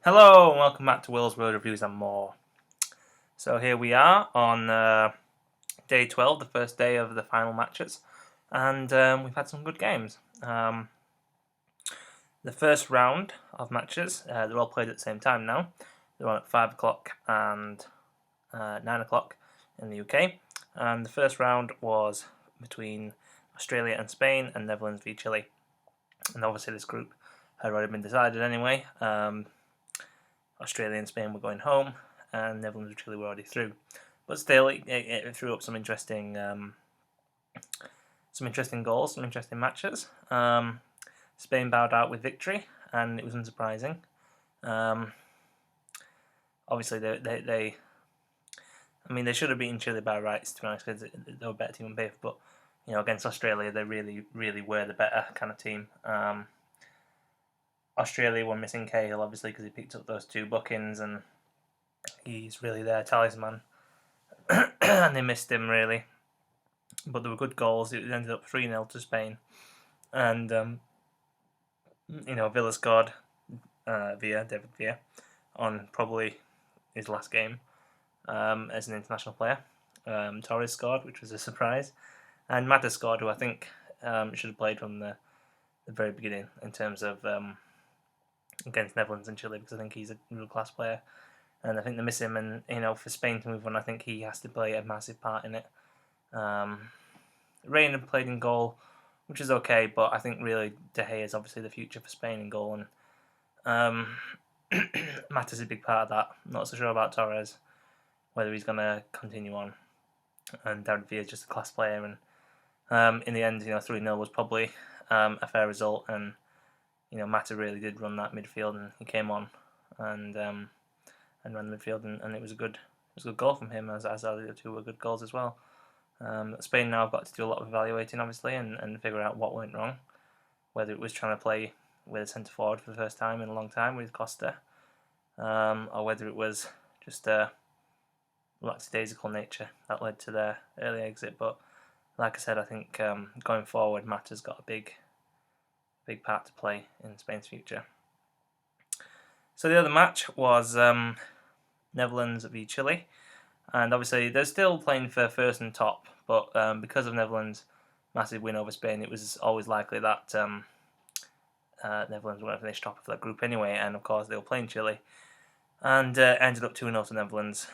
Hello and welcome back to Will's World Reviews and More. So here we are on day 12, the first day of the final matches, and we've had some good games. The first round of matches, they're all played at the same time now. They're on at 5 o'clock and 9 o'clock in the UK. And the first round was between Australia and Spain and Netherlands v Chile. And obviously this group had already been decided anyway. Australia and Spain were going home, and Netherlands and Chile were already through. But still, it threw up some interesting goals, some interesting matches. Spain bowed out with victory, and it was unsurprising. Obviously, they should have beaten Chile by rights, to be honest, because they were a better team on paper. But against Australia, they really, really were the better kind of team. Australia were missing Cahill, obviously, because he picked up those 2 bookings, and he's really their talisman. And they missed him, really. But there were good goals. It ended up 3-0 to Spain. And, Villa scored David Villa, on probably his last game as an international player. Torres scored, which was a surprise. And Mata scored, who I think should have played from the very beginning in terms of against Netherlands and Chile, because I think he's a real class player, and I think they miss him. And for Spain to move on, I think he has to play a massive part in it. Reina played in goal, which is okay, but I think really De Gea is obviously the future for Spain in goal, and Mata's a big part of that. I'm not so sure about Torres, whether he's going to continue on, and David Villa is just a class player. And in the end, 3-0 was probably a fair result, and Mata really did run that midfield, and he came on and ran the midfield, and it was a good goal from him, as the other 2 were good goals as well. Spain now have got to do a lot of evaluating, obviously, and figure out what went wrong, whether it was trying to play with a centre forward for the first time in a long time with Costa, or whether it was just a lackadaisical nature that led to their early exit. But like I said, I think going forward, Mata's got a big part to play in Spain's future. So the other match was Netherlands v Chile, and obviously they're still playing for first and top, but because of Netherlands' massive win over Spain, it was always likely that Netherlands were going to finish top of that group anyway, and of course they were playing Chile, and ended up 2-0 to Netherlands,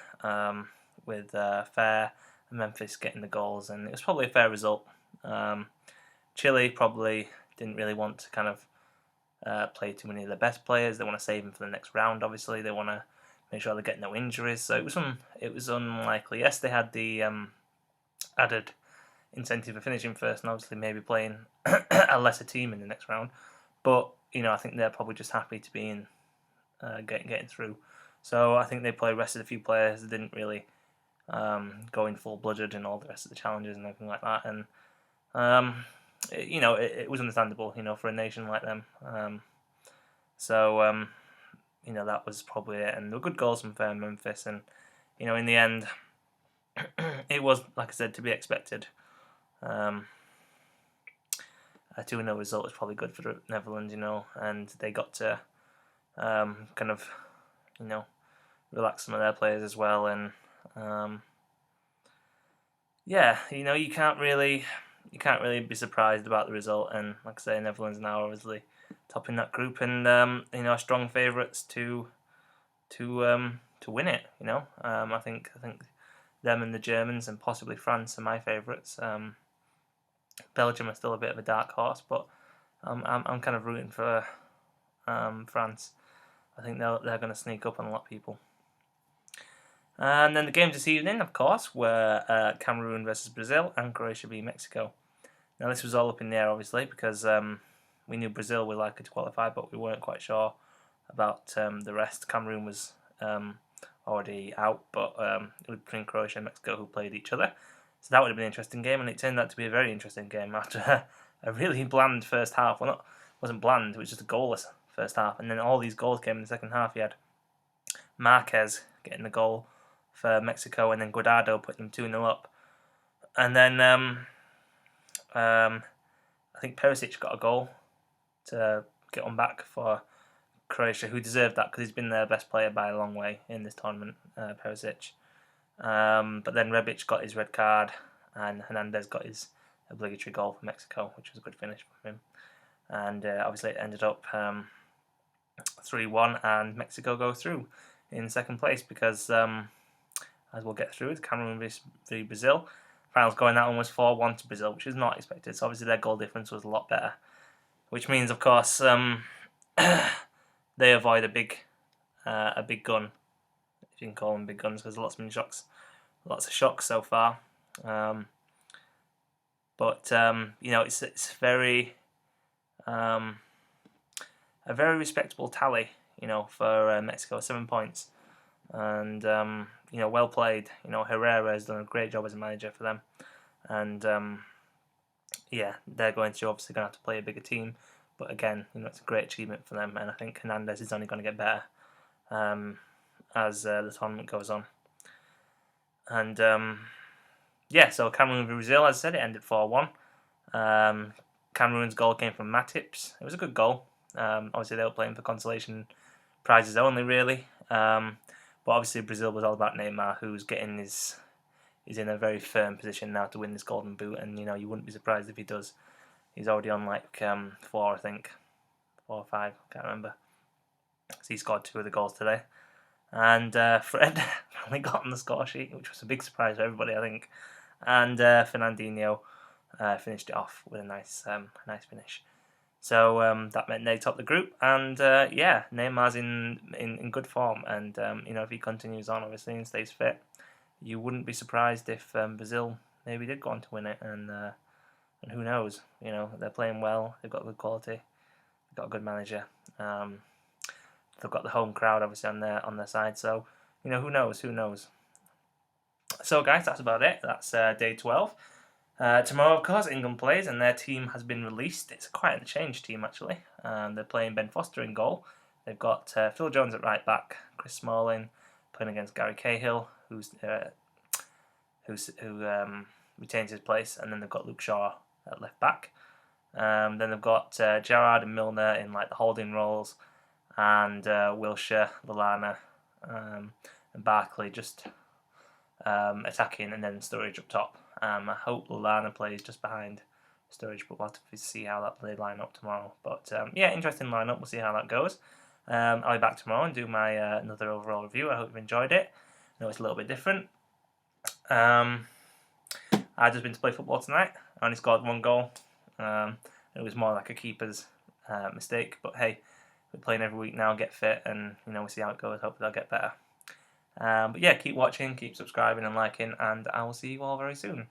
with Fair and Memphis getting the goals, and it was probably a fair result. Chile probably didn't really want to kind of play too many of their best players. They want to save them for the next round. Obviously, they want to make sure they get no injuries. So it was unlikely. Yes, they had the added incentive of finishing first, and obviously maybe playing a lesser team in the next round. But I think they're probably just happy to be in getting through. So I think they probably rested a few players. They didn't really go in full-blooded and all the rest of the challenges and everything like that. And it was understandable, for a nation like them. So that was probably it. And there were good goals from Fair and Memphis. And, in the end, it was, like I said, to be expected. A 2-0 result is probably good for the Netherlands, and they got to kind of, relax some of their players as well. And, you can't really be surprised about the result. And like I say, Netherlands now obviously topping that group, and strong favourites to win it. I think them and the Germans and possibly France are my favourites. Belgium are still a bit of a dark horse, but I'm kind of rooting for France. I think they're going to sneak up on a lot of people. And then the games this evening, of course, were Cameroon versus Brazil and Croatia v Mexico. Now this was all up in the air, obviously, because we knew Brazil were likely to qualify, but we weren't quite sure about the rest. Cameroon was already out, but it was between Croatia and Mexico who played each other. So that would have been an interesting game, and it turned out to be a very interesting game after a really bland first half. Well, it wasn't bland, it was just a goalless first half. And then all these goals came in the second half. You had Marquez getting the goal for Mexico, and then Guardado putting them 2-0 up. And then I think Perisic got a goal to get on back for Croatia, who deserved that because he's been their best player by a long way in this tournament, Perisic. But then Rebic got his red card, and Hernandez got his obligatory goal for Mexico, which was a good finish from him. And obviously it ended up 3-1, and Mexico go through in second place because, as we'll get through, it's Cameroon v Brazil. Finals going, that one was 4-1 to Brazil, which is not expected. So obviously their goal difference was a lot better, which means, of course, they avoid a big gun, if you can call them big guns, because lots of shocks so far. But it's very a very respectable tally, for Mexico, 7 points, and well played. Herrera has done a great job as a manager for them, and they're obviously going to have to play a bigger team. But again, it's a great achievement for them, and I think Hernandez is only going to get better as the tournament goes on. And so Cameroon v Brazil, as I said, it ended 4-1. Cameroon's goal came from Matips. It was a good goal. Obviously, they were playing for consolation prizes only, really. But obviously, Brazil was all about Neymar, who's he's in a very firm position now to win this Golden Boot, and you wouldn't be surprised if he does. He's already on 4, I think, 4 or 5, can't remember. So he scored 2 of the goals today, and Fred finally got on the score sheet, which was a big surprise for everybody, I think. And Fernandinho finished it off with a nice finish. So that meant they topped the group, and Neymar's in good form, and if he continues on, obviously, and stays fit, you wouldn't be surprised if Brazil maybe did go on to win it, and who knows? They're playing well. They've got good quality. They've got a good manager. They've got the home crowd obviously on their side. So who knows? Who knows? So guys, that's about it. That's day 12. Tomorrow, of course, England plays, and their team has been released. It's quite a changed team actually. They're playing Ben Foster in goal. They've got Phil Jones at right back, Chris Smalling playing against Gary Cahill, who retains his place, and then they've got Luke Shaw at left back. Then they've got Gerrard and Milner in the holding roles, and Wilshere, Lallana, and Barkley just attacking, and then Sturridge up top. I hope Lallana plays just behind Sturridge, but we'll have to see how they line up tomorrow. But interesting lineup. We'll see how that goes. I'll be back tomorrow and do my another overall review. I hope you've enjoyed it. I know it's a little bit different. I've just been to play football tonight. I only scored 1 goal. It was more like a keeper's mistake. But hey, we're playing every week now, get fit, and we'll see how it goes. Hopefully I'll get better. But keep watching, keep subscribing and liking, and I will see you all very soon.